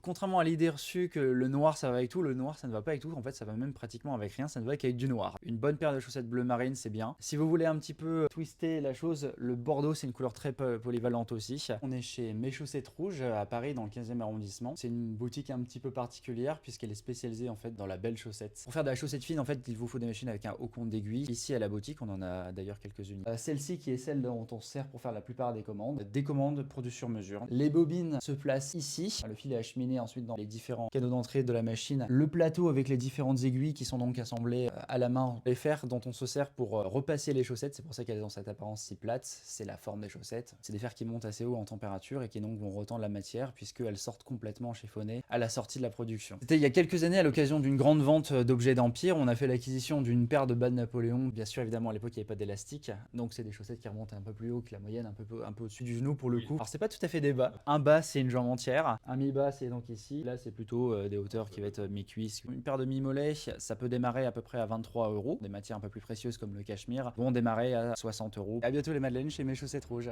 Contrairement à l'idée reçue que le noir ça va avec tout, le noir ça ne va pas avec tout, en fait ça va même pratiquement avec rien, ça ne va qu'avec du noir. Une bonne paire de chaussettes bleu marine c'est bien. Si vous voulez un petit peu twister la chose, le bordeaux c'est une couleur très polyvalente aussi. On est chez Mes Chaussettes Rouges à Paris dans le 15e arrondissement. C'est une boutique un petit peu particulière puisqu'elle est spécialisée en fait dans la belle chaussette. Pour faire de la chaussette fine en fait il vous faut des machines avec un haut compte d'aiguille. Ici à la boutique on en a d'ailleurs quelques-unes. Celle-ci qui est celle dont on se sert pour faire la plupart des commandes pour du sur mesure. Les bobines se placent ici, le fil est acheminé ensuite dans les différents canaux d'entrée de la machine. Le plateau avec les différentes aiguilles qui sont donc assemblées à la main. Les fers dont on se sert pour repasser les chaussettes, c'est pour ça qu'elles ont cette apparence si plate, c'est la forme des chaussettes. C'est des fers qui montent assez haut en température et qui donc vont retendre la matière puisqu'elles sortent complètement chiffonnées à la sortie de la production. C'était il y a quelques années à l'occasion d'une grande vente d'objets d'Empire, on a fait l'acquisition d'une paire de bas de Napoléon. Bien sûr évidemment à l'époque il n'y avait pas d'élastique, donc c'est des chaussettes qui remontent un peu plus haut que la moyenne, un peu au-dessus du genou pour le coup. Alors c'est pas tout à fait des bas. Un bas c'est une jambe entière, un mi-bas c'est donc ici, là c'est plutôt des hauteurs qui va être mi-cuisse. Une paire de mi-mollet, ça peut démarrer à peu près à 23 €. Des matières un peu plus précieuses comme le cachemire vont démarrer à 60 €. À bientôt les madeleines chez Mes Chaussettes Rouges.